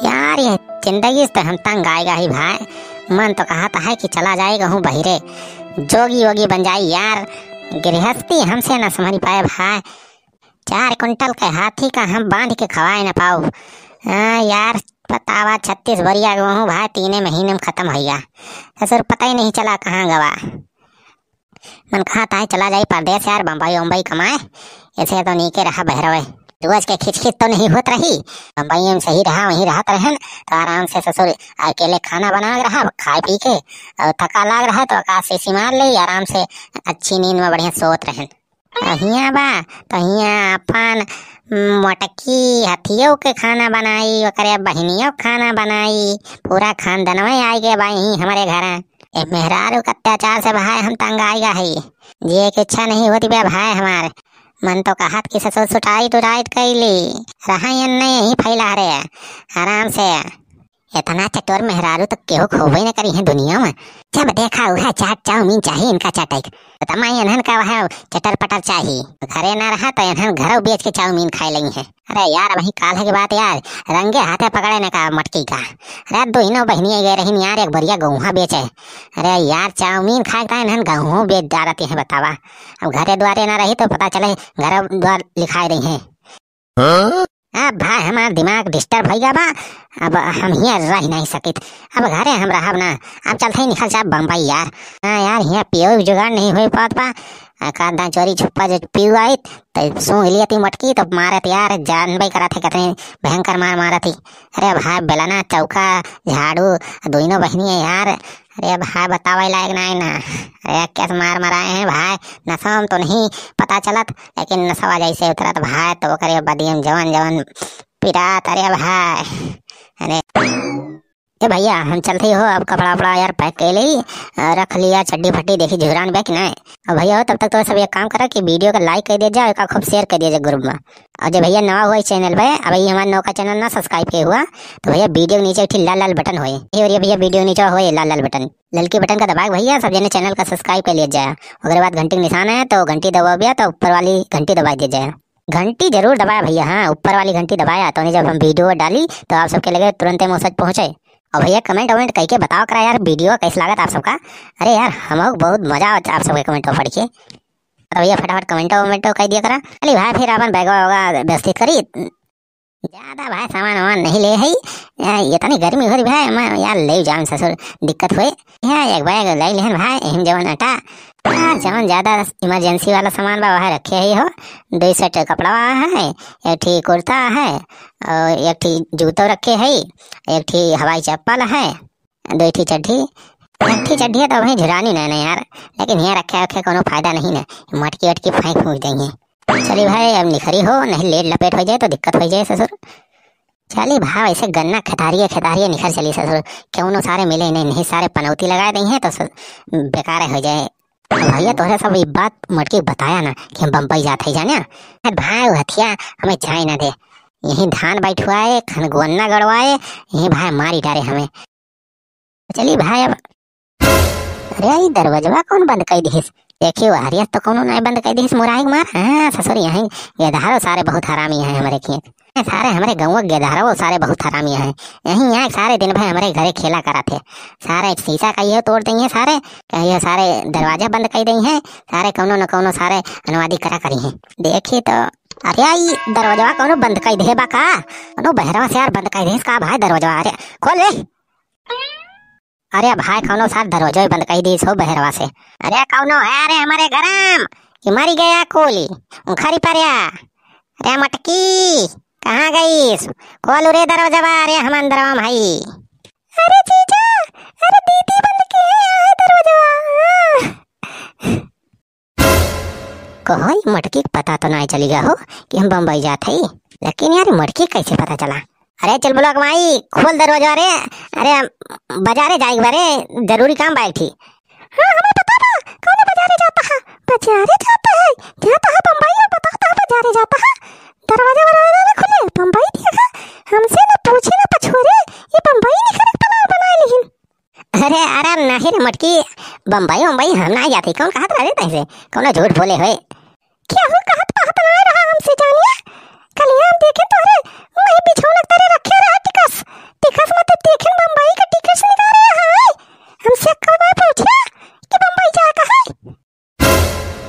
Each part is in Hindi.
यार ये जिंदगी से तो हम तंग आएगा ही भाई। मन तो कहता है कि चला जाएगा हूँ बहिरे, जोगी वोगी बन जाए यार। गृहस्थी हमसे न संभल पाए भाई। 4 कुंटल के हाथी का हम बांध के खवाए न पाओ। हाँ यार बतावा 36 बरिया गेहूँ भाई 3 महीने में खत्म हो गया। ससुर पता ही नहीं चला कहाँ गवा। मन कहता है चला जाए परदेश यार, बम्बई उम्बई कमाए। ऐसे तो नीके रहा बहरवे, रोज के खिचखिच तो नहीं होत रही। बम्बई में सही रहा, वहीं रहत रहन तो आराम से ससुर अकेले खाना बना रहा, खाए पी के और थका लाग रहा तो आकाश से मार ले, आराम से अच्छी नींद में बढ़िया सोत रहन। हिया बा तो हिया अपन मोटकी हथियों के खाना बनाई, ओकरे बहनियों खाना बनाई, पूरा खानदानवा आई गए भाई हमारे घर। मेहरारू के अत्याचार से भाई हम तंग आएगा है। ये की इच्छा नहीं होती बे भाई हमारे। मन तो कहत कि ससुर सुटाई टुटाइट कैली रहा नहीं फैला रे आराम से। इतना चटोर मेहरारू तो केहू खोबे न करी है दुनिया में। जब देखा वह चाट चाउमीन चाहिए इनका चटक, तमाई इन्हन का वह चटर पटर चाहिए। घरे ना रहा तो इन्हन घरों बेच के चाउमीन खाए लगी है। अरे यार वही काल की बात यार, रंगे हाथे पकड़े न का मटकी का। अरे दोनों बहनियां गए रही यार, एक बढ़िया गेहूँ बेचे। अरे यार चाउमीन खाए इन्हन गेहूँ बेच जा रही है बतावा। अब घरे द्वारे ना रही तो पता चले घर द्वार लिखाई रही है। अब भाई हमारा दिमाग डिस्टर्ब हो गया बा। अब हम यहाँ रह नहीं सकित, अब घरे हम रहब ना। अब चलते ही निकल जाए बम्बई यार। हाँ यार यहाँ पियो जुगाड़ नहीं हो पात बा। कादा चोरी छुपा जो पीऊ आई तो सूंघ लिया थी मटकी तो मारत यार, जानबे करा थे कितने भयंकर मार मारा थी। अरे भाई बेलना चौका झाड़ू दोनों बहनी है यार। अरे भाई बतावे लायक नहीं ना। अरे कैसे मार मराए हैं भाई। नशा तो नहीं पता चलत, लेकिन नशा जैसे उतरत भाई तो करे बदियम जवन जवन पिरात। अरे भाई अरे ए भैया हम चलते हो, अब कपड़ा वपड़ा यार पैक कर ली, रख लिया चड्डी फट्टी देखी झुरान बैक ना। और भैया हो तब तक तो सब एक काम करा कि वीडियो का लाइक कर दीजिए और खूब शेयर कर दीजिए ग्रुप में। और जो भैया नवा हुआ चैनल पे, अब हमारे नौ का चैनल ना सब्सक्राइब किया हुआ तो भैया वीडियो के नीचे एक लाल लाल बटन होए, और भैया वीडियो नीचे हो लाल लाल बटन, ललकी बटन का दबाए भैया सब जने चैनल का सब्सक्राइब कर लिया जाए। अगर बाद घंटी निशान है तो घंटी दबा दिया तो ऊपर वाली घंटी दबा दी जाए। घंटी जरूर दबाया भैया, हाँ ऊपर वाली घंटी दबाया तो जब हम वीडियो डाली तो आप सबके लगे तुरंत मैसेज पहुंचे। और भैया कमेंट वमेंट कह के बताओ करा यार वीडियो कैसा लगा आप सबका। अरे यार हम बहुत मजा आता आप सबके कमेंट पढ़ के। तो भैया फटाफट कमेंट वमेंट कह दिया करा। अरे भाई फिर अपन बैग होगा व्यवस्थित करी, ज्यादा भाई सामान वामान नहीं ले है। ये तो नहीं गर्मी हो रही भाई, मैं यार ले जाऊँ ससुर दिक्कत हुए। यहाँ एक बैग ले लेन भाई, एहम जवन आटा यार जवन ज्यादा इमरजेंसी वाला सामान बा वहाँ रखे ही हो। 2 सेट कपड़ा है, एक ठी कुर्ता है और एक ठी जूतो रखे है, एक ठी हवाई चप्पल है, 2 ठी चड्ढी। एक ठी चड्ढी है तो वही झुरानी नहीं यार, लेकिन यहाँ रखे रखे कोनो फायदा नहीं ना, मटकी वटकी फेंक फूक देंगे। चलिए भाई अब निखरी हो नहीं लेट लपेट हो जाए तो दिक्कत हो जाए ससुर। चलिए भाई ऐसे गन्ना खतारिए निखर चलिए ससुर, क्यों नो सारे मिले नहीं सारे पनौती लगा देंगे तो बेकार हो जाए। भैया तोहरे सब बात मटकी बताया ना कि हम बम्बई जाते जाने भाई, हथिया हमें जाए ना दे। यही धान बैठवाए खनगोन्ना गड़वाए, यही भाई मारी डारे हमें। चलिए भाई अब अरे दरवाजा कौन बंद कर दिस, देखियो हरिया तो कोनो नहीं बंद कर दिस मुराई मार। हाँ ससुर यहाँ गेदारो सारे बहुत हरामी हैं हमारे खेत, सारे हमारे गाँव गेदारो सारे बहुत हरामी हैं। यहीं यहाँ सारे दिन भाई हमारे घरे खेला करा थे, सारे शीशा का ये तोड़ देंगे, सारे कहिए सारे दरवाजा बंद कर देंगे, सारे कोनो न कोनो सारे अनुवादी करा करी हैं। देखिए तो अरे आई दरवाजा कोनो बंद कर दे बा का, कोनो बहरवा से यार बंद कर दे का भाई दरवाजा। अरे खोल ले, अरे भाई कौनो साथ दरवाजा बंद कर दी सो बहरवा से। अरे कौनो है अरे हमारे गरम कि मरी गया कोली उखरी परया। अरे मटकी कहाँ गई, खोल रे दरवाजा। अरे हम अंदर भाई। अरे जीजा, अरे दीदी बंद के है दरवाजा। कोई मटकी पता तो नहीं चली गया हो कि हम बम्बई जाते ही, लेकिन यार मटकी कैसे पता चला। अरे चल बोलो माई खोल दरवाजा। अरे बाजारे जाएगी बारे जरूरी काम बाइक थी। हाँ हमें पता था कौन बाजारे जाता है, बाजारे जाता है बम्बई में, बताता है बाजारे जाता है। दरवाजा ना खुले बम्बई देखा, हमसे ना पूछे ना पछोरे, ये बम्बई निकल तलाव बनाए लेकिन। अरे अरे नहीं रे मटकी, बम्बई हम ना जाते। कौन कहा था तैसे कौन झूठ बोले हुए। क्या हो कहत पहत ना रहा हमसे जानिए, कल हम देखे तो अरे वही बिछौना तेरे रखे रहा टिकस।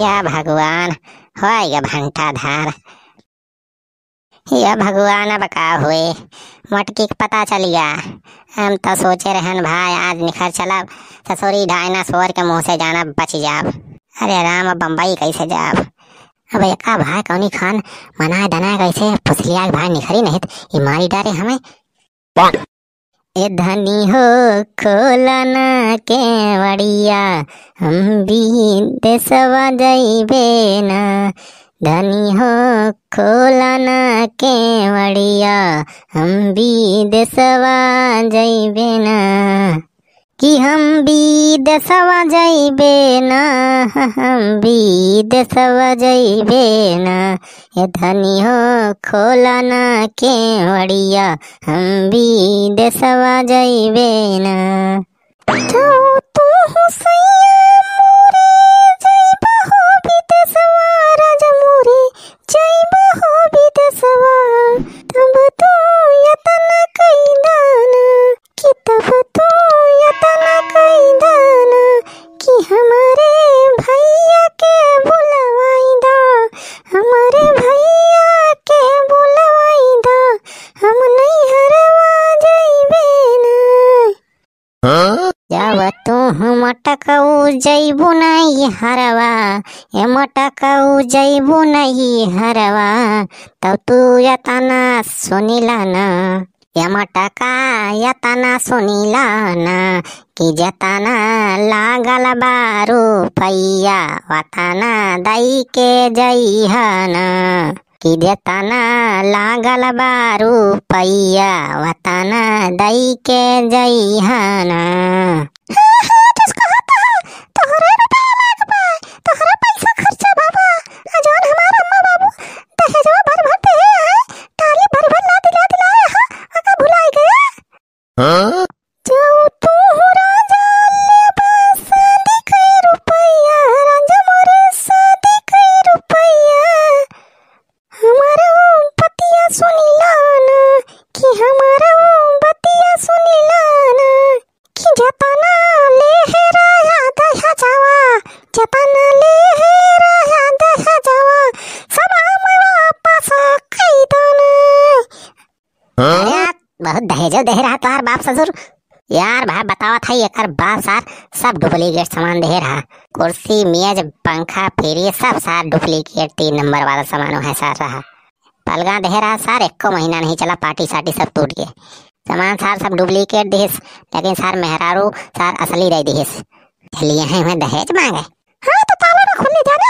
या भगवान होएगा घंटा धार। या भगवान अब का हुए मटकी के पता चल गया। हम तो सोचे रहन भाई आज निखर चलब ससुरी डायनासोर के मुंह से जाना बच जाब। अरे राम अब बम्बई कैसे जाब। अब एका भाई कौनी खान मनाए दनाए कैसे फुसलिया भाई निखरी नहीं ये मारी डारे हमें। ए धनी हो खोलना केवड़िया हम भी देसवा जइबे ना। धनी हो खोलना केवड़िया हम भी देसवा जइबे ना। कि हम भी देसवा जइबे ना हम भी देसवा जइबे ना। ए धनी हो खोलना केवड़िया हम भी देसवा जइबे ना। जाओ तू हुसैया मोरे जइबा हो विदेशवा राजा मोरे जइबा हो विदेशवा। तब तू यतना कैदान कि तब तू यतना कैदान कि हमारे भैया के बुलवाई दा। हमारे भैया के बुलवाई दा हम नहीं हरवा जइबे ना। जब तू मटकऊ जइबू नहीं हरवा ए मटकऊ जइबू नहीं हरवा तब तू यतना सुनिला ना। या मटका यतना सुनिला ना कि जतना लागल बारू पैया वतना दई के जइहना। कि जतना लागल बारू पैया वतना दई के जइहना। तोहरे रुपया लागबा तोहरा पैसा खर्चा बाबा जौन हमार अम्मा बाबू दहेजवा भर भर दे है ताली भर भर ला दिला दिलाए हा आका भुलाई गया। जो तू राजा ले बस शादी कई रुपया राजा मोरे शादी कई रुपया। हमारा बतिया सुनिला ना कि हमारा बतिया सुनिला ना। कि जतना ले है राया दहा जावा जतना ले है राया दहा जावा सब हम वापस कई दोना। बहुत दहेज दे रहा तुम्हार बाप ससुर। यार भाई बतावा था एकर बाप सार सब डुप्लीकेट सामान दे रहा। कुर्सी मेज पंखा फ्रिज सब सार डुप्लीकेट 3 नंबर वाला सामान है सार रहा। पलगा दे रहा सार एको महीना नहीं चला पार्टी साटी सब टूट गए। सामान सार सब डुप्लीकेट दिहिस लेकिन सार मेहरारू सार असली रह दिहिस। चलिए हैं मैं दहेज मांगे। हाँ तो ताला ना खुलने जाने